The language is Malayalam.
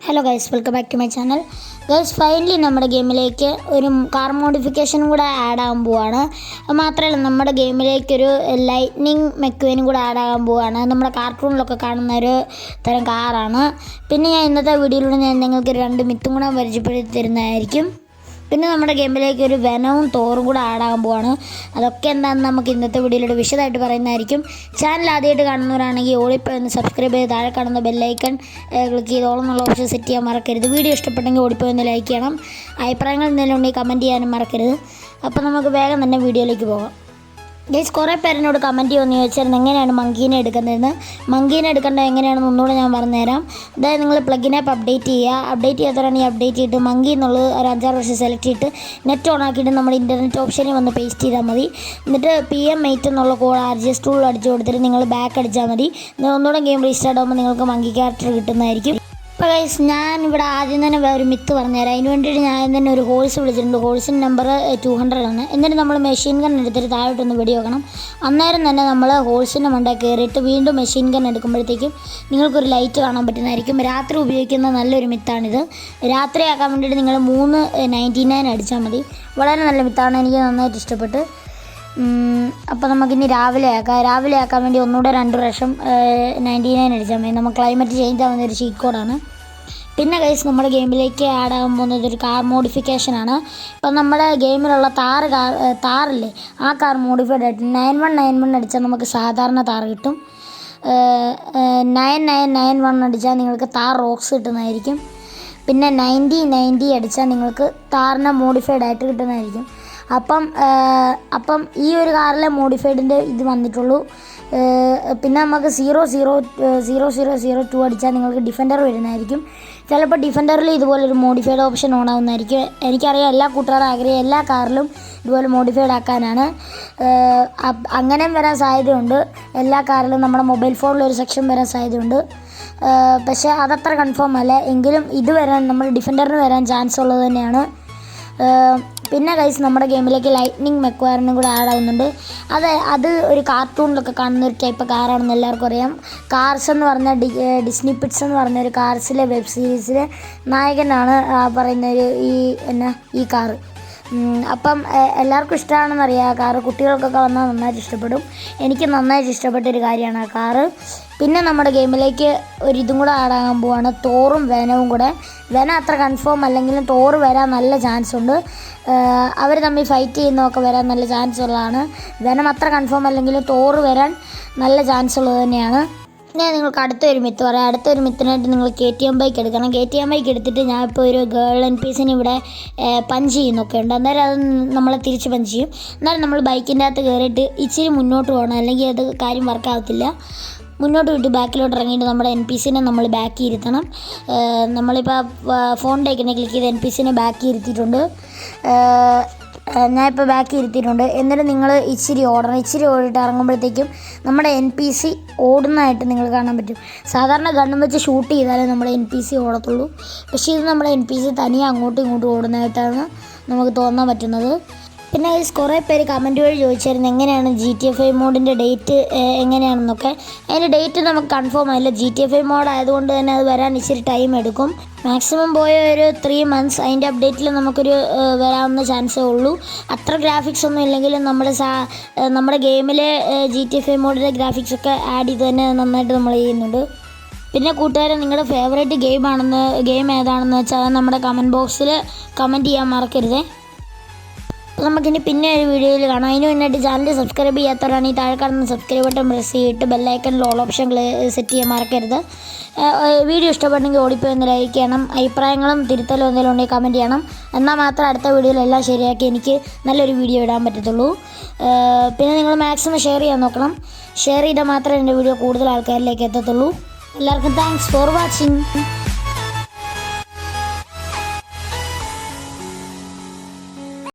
Hello guys, welcome back to my channel. Guys, finally നമ്മുടെ ഗെയിമിലേക്ക് ഒരു കാർ മോഡിഫിക്കേഷനും കൂടെ ആഡ് ആകാൻ പോവുകയാണ്. മാത്രമല്ല, നമ്മുടെ ഗെയിമിലേക്കൊരു ലൈറ്റ്നിങ് മെക്വേനും കൂടെ ആഡ് ആകാൻ പോവുകയാണ്. നമ്മുടെ കാർട്ടൂണിലൊക്കെ കാണുന്ന ഒരു തരം കാറാണ്. പിന്നെ ഞാൻ ഇന്നത്തെ വീഡിയോയിലൂടെ ഞാൻ നിങ്ങൾക്ക് രണ്ട് മിത്തും കൂടെ പരിചയപ്പെടുത്തി തരുന്നതായിരിക്കും. പിന്നെ നമ്മുടെ ഗെയിമിലേക്ക് ഒരു വെനവും തോറും കൂടെ ആഡാകാൻ പോവാണ്. അതൊക്കെ എന്താണെന്ന് നമുക്ക് ഇന്നത്തെ വീഡിയോയിലൂടെ വിശദമായിട്ട് പറയുന്നതായിരിക്കും. ചാനൽ ആദ്യമായിട്ട് കാണുന്നവരാണെങ്കിൽ ഓടിപ്പോയി ഒന്ന് സബ്സ്ക്രൈബ് ചെയ്ത് താഴെ കാണുന്ന ബെല്ലൈക്കൺ ക്ലിക്ക് ചെയ്ത് ഓളെന്നുള്ള ഓപ്ഷൻ സെറ്റ് ചെയ്യാൻ മറക്കരുത്. വീഡിയോ ഇഷ്ടപ്പെട്ടെങ്കിൽ ഓടിപ്പോയി ഒന്ന് ലൈക്ക് ചെയ്യണം. അഭിപ്രായങ്ങൾ എന്തെങ്കിലും ഉണ്ടെങ്കിൽ കമൻറ്റ് ചെയ്യാനും മറക്കരുത്. അപ്പോൾ നമുക്ക് വേഗം തന്നെ വീഡിയോയിലേക്ക് പോകാം. ഗൈസ്, കുറേ പേരെന്നോട് കമൻറ്റ് ചെയ്യുമെന്ന് ചോദിച്ചായിരുന്നു എങ്ങനെയാണ് മങ്കീനെ എടുക്കുന്നതെന്ന്. മങ്കീനെ എടുക്കേണ്ടത് എങ്ങനെയാണെന്ന് ഒന്നുകൂടെ ഞാൻ പറഞ്ഞുതരാം. അതായത് നിങ്ങൾ പ്ലഗിൻ ആപ്പ് അപ്ഡേറ്റ് ചെയ്യാത്തവരാണെങ്കിൽ അപ്ഡേറ്റ് ചെയ്തിട്ട് മങ്കി എന്നുള്ളത് ഒരു 5-6 വർഷം സെലക്ട് ചെയ്തിട്ട് നെറ്റ് ഓൺ ആക്കിയിട്ട് നമ്മുടെ ഇൻ്റർനെറ്റ് ഓപ്ഷനിൽ വന്ന് പേസ്റ്റ് ചെയ്താൽ മതി. എന്നിട്ട് PM8 എന്നുള്ള കോഡ് RGS ടൂളിൽ അടിച്ച് കൊടുത്തിട്ട് നിങ്ങൾ ബാക്ക് അടിച്ചാൽ മതി. ഒന്നുകൂടെ ഗെയിം റീസ്റ്റാർട്ട് ആകുമ്പോൾ നിങ്ങൾക്ക് മങ്കി ക്യാരക്ടർ കിട്ടുന്നതായിരിക്കും. അപ്പോൾ ഗൈസ്, ഞാൻ ഇവിടെ ആദ്യം തന്നെ ഒരു മിത്ത് പറഞ്ഞുതരാം. അതിന് വേണ്ടിയിട്ട് ഞാൻ തന്നെ ഒരു ഹോൾസ് വിളിച്ചിട്ടുണ്ട്. ഹോൾസിൻ്റെ നമ്പർ 200 ആണ്. എന്നിട്ട് നമ്മൾ മെഷീൻ ഗൺ എടുത്തിട്ട് താഴോട്ടൊന്ന് വെടി വെക്കണം. അന്നേരം തന്നെ നമ്മൾ ഹോൾസിൻ്റെ മണ്ടയിൽ കയറിയിട്ട് വീണ്ടും മെഷീൻ ഗൺ എടുക്കുമ്പോഴത്തേക്കും നിങ്ങൾക്കൊരു ലൈറ്റ് കാണാൻ പറ്റുന്നതായിരിക്കും. രാത്രി ഉപയോഗിക്കുന്ന നല്ലൊരു മിത്താണിത്. രാത്രിയാക്കാൻ വേണ്ടിയിട്ട് നിങ്ങൾ 399 അടിച്ചാൽ മതി. വളരെ നല്ല മിത്താണ്, എനിക്ക് നന്നായിട്ട് ഇഷ്ടപ്പെട്ട്. അപ്പോൾ നമുക്കിനി രാവിലെ ആക്കാൻ വേണ്ടി ഒന്നുകൂടെ 2 പ്രാവശ്യം 99 അടിച്ചാൽ മതി. നമുക്ക് ക്ലൈമറ്റ് ചേഞ്ച് ആവുന്ന ഒരു ചീറ്റ് കോഡാണ്. പിന്നെ ഗൈസ്, നമ്മുടെ ഗെയിമിലേക്ക് ആഡ് ആകാൻ പോകുന്നത് ഒരു കാർ മോഡിഫിക്കേഷനാണ്. ഇപ്പം നമ്മുടെ ഗെയിമിലുള്ള താറില്ലേ, ആ കാർ മോഡിഫൈഡ് ആയിട്ട് 9191 അടിച്ചാൽ നമുക്ക് സാധാരണ താർ കിട്ടും. 9991 അടിച്ചാൽ നിങ്ങൾക്ക് താർ റോക്സ് കിട്ടുന്നതായിരിക്കും. പിന്നെ 9090 അടിച്ചാൽ നിങ്ങൾക്ക് താറിനെ മോഡിഫൈഡ് ആയിട്ട് കിട്ടുന്നതായിരിക്കും. അപ്പം ഈ ഒരു കാറിലെ മോഡിഫൈഡിൻ്റെ ഇത് വന്നിട്ടുള്ളൂ. പിന്നെ നമുക്ക് 0002 അടിച്ചാൽ നിങ്ങൾക്ക് ഡിഫൻഡർ വരുന്നതായിരിക്കും. ചിലപ്പോൾ ഡിഫൻഡറിൽ ഇതുപോലൊരു മോഡിഫൈഡ് ഓപ്ഷൻ ഓൺ ആവുന്നതായിരിക്കും. എനിക്കറിയാം എല്ലാ കൂട്ടുകാരും ആഗ്രഹം എല്ലാ കാറിലും ഇതുപോലെ മോഡിഫൈഡ് ആക്കാനാണ്. അങ്ങനെയും വരാൻ സാധ്യതയുണ്ട്. എല്ലാ കാറിലും നമ്മുടെ മൊബൈൽ ഫോണിലൊരു സെക്ഷൻ വരാൻ സാധ്യതയുണ്ട്. പക്ഷേ അതത്ര കൺഫേം അല്ല. എങ്കിലും ഇത് വരാൻ നമ്മുടെ ഡിഫൻഡറിന് വരാൻ ചാൻസ് ഉള്ളത് തന്നെയാണ്. പിന്നെ ഗൈസ്, നമ്മുടെ ഗെയിമിലേക്ക് ലൈറ്റ്നിങ് മെക്വാറിനും കൂടെ ആഡ് ആവുന്നുണ്ട്. അത് ഒരു കാർട്ടൂണിലൊക്കെ കാണുന്ന ഒരു ടൈപ്പ് കാറാണെന്ന് എല്ലാവർക്കും അറിയാം. കാർസ് എന്ന് പറഞ്ഞ ഡിസ്നി പിക്സ് എന്ന് പറഞ്ഞ ഒരു കാർസിലെ വെബ് സീരീസിലെ നായകനാണ് പറയുന്ന ഈ കാറ്. അപ്പം എല്ലാവർക്കും ഇഷ്ടമാണെന്നറിയാം ആ കാറ്. കുട്ടികൾക്കൊക്കെ വന്നാൽ നന്നായിട്ട് ഇഷ്ടപ്പെടും. എനിക്ക് നന്നായിട്ട് ഇഷ്ടപ്പെട്ടൊരു കാര്യമാണ് ആ കാറ്. പിന്നെ നമ്മുടെ ഗെയിമിലേക്ക് ഇതും കൂടെ ആടാകാൻ പോവാണ്, തോറും വെനവും കൂടെ. വെന അത്ര കൺഫേം അല്ലെങ്കിലും തോറ് വരാൻ നല്ല ചാൻസ് ഉണ്ട്. അവർ തമ്മിൽ ഫൈറ്റ് ചെയ്യുന്നതൊക്കെ വരാൻ നല്ല ചാൻസ് ഉള്ളതാണ്. വെനം അത്ര കൺഫേം അല്ലെങ്കിലും തോറ് വരാൻ നല്ല ചാൻസ് ഉള്ളത് തന്നെയാണ്. ഞാൻ നിങ്ങൾക്ക് അടുത്തൊരു മിത്ത് പറയാം. അടുത്തൊരു മിത്തിനായിട്ട് നിങ്ങൾ KTM ബൈക്ക് എടുക്കണം. KTM ബൈക്ക് എടുത്തിട്ട് ഞാൻ ഇപ്പോൾ ഒരു ഗേൾ NPCനെ ഇവിടെ പഞ്ച് ചെയ്യുന്നൊക്കെ ഉണ്ട്. അന്നേരം അത് നമ്മളെ തിരിച്ച് പഞ്ച് ചെയ്യും. എന്നാലും നമ്മൾ ബൈക്കിൻ്റെ അകത്ത് കയറിയിട്ട് ഇച്ചിരി മുന്നോട്ട് പോകണം, അല്ലെങ്കിൽ അത് കാര്യം വർക്കാകത്തില്ല. മുന്നോട്ട് വിട്ട് ബാക്കിലോട്ട് ഇറങ്ങിയിട്ട് നമ്മുടെ NPCനെ നമ്മൾ ബാക്കി ഇരുത്തണം. നമ്മളിപ്പോൾ ഫോണിൻ്റെ ഐക്കണിൽ ക്ലിക്ക് ചെയ്ത് NPCനെ ബാക്കി ഇരുത്തിയിട്ടുണ്ട്. ഞാനിപ്പോൾ ബാക്കി ഇരുത്തിയിട്ടുണ്ട്. എന്നിട്ട് നിങ്ങൾ ഇച്ചിരി ഓടിയിട്ട് ഇറങ്ങുമ്പോഴത്തേക്കും നമ്മുടെ NPC ഓടുന്നതായിട്ട് നിങ്ങൾ കാണാൻ പറ്റും. സാധാരണ ഗണ്ണും വെച്ച് ഷൂട്ട് ചെയ്താലേ നമ്മുടെ NPC ഓടത്തുള്ളൂ. പക്ഷേ ഇത് നമ്മുടെ NPC തനിയെ അങ്ങോട്ടും ഇങ്ങോട്ടും ഓടുന്നതായിട്ടാണ് നമുക്ക് തോന്നാൻ പറ്റുന്നത്. പിന്നെ കുറേ പേര് കമൻറ്റ് വഴി ചോദിച്ചായിരുന്നു എങ്ങനെയാണ് GTA 5 മോഡിൻ്റെ ഡേറ്റ് എങ്ങനെയാണെന്നൊക്കെ. അതിൻ്റെ ഡേറ്റ് നമുക്ക് കൺഫേം ആയില്ല. GTA 5 മോഡ് ആയതുകൊണ്ട് തന്നെ അത് വരാൻ ഇച്ചിരി ടൈം എടുക്കും. മാക്സിമം പോയ ഒരു 3 months അതിൻ്റെ അപ്ഡേറ്റിൽ നമുക്കൊരു വരാവുന്ന ചാൻസേ ഉള്ളൂ. അത്ര ഗ്രാഫിക്സ് ഒന്നും ഇല്ലെങ്കിലും നമ്മുടെ ഗെയിമിലെ GTA 5 മോഡിലെ ഗ്രാഫിക്സൊക്കെ ആഡ് ചെയ്ത് തന്നെ നന്നായിട്ട് നമ്മൾ ചെയ്യുന്നുണ്ട്. പിന്നെ കൂട്ടുകാരെ, നിങ്ങളുടെ ഫേവറേറ്റ് ഗെയിം ഏതാണെന്ന് വെച്ചാൽ നമ്മുടെ കമൻറ്റ് ബോക്സിൽ കമൻറ്റ് ചെയ്യാൻ മറക്കരുതേ. നമുക്കിനി പിന്നെ ഒരു വീഡിയോയിൽ കാണാം. അതിന് മുന്നായിട്ട് ചാനൽ സബ്സ്ക്രൈബ് ചെയ്യാത്തവരാണ് ഈ താഴെ കാണുന്ന സബ്സ്ക്രൈബ് ബട്ടൺ പ്രസ് ചെയ്തിട്ട് ബെല്ലൈക്കണിൽ ഓൾ ഓപ്ഷൻ സെറ്റ് ചെയ്യാൻ മറക്കരുത്. വീഡിയോ ഇഷ്ടപ്പെട്ടെങ്കിൽ ഓടിപ്പോയി ഒന്ന് ലൈക്ക് ചെയ്യണം. അഭിപ്രായങ്ങളും തിരുത്തലും എന്തെങ്കിലും ഉണ്ടെങ്കിൽ കമൻറ്റ് ചെയ്യണം. എന്നാൽ മാത്രം അടുത്ത വീഡിയോയിലെല്ലാം ശരിയാക്കി എനിക്ക് നല്ലൊരു വീഡിയോ ഇടാൻ പറ്റത്തുള്ളൂ. പിന്നെ നിങ്ങൾ മാക്സിമം ഷെയർ ചെയ്യാൻ നോക്കണം. ഷെയർ ചെയ്താൽ മാത്രമേ എൻ്റെ വീഡിയോ കൂടുതൽ ആൾക്കാരിലേക്ക് എത്തത്തുള്ളൂ. എല്ലാവർക്കും താങ്ക്സ് ഫോർ വാച്ചിങ്.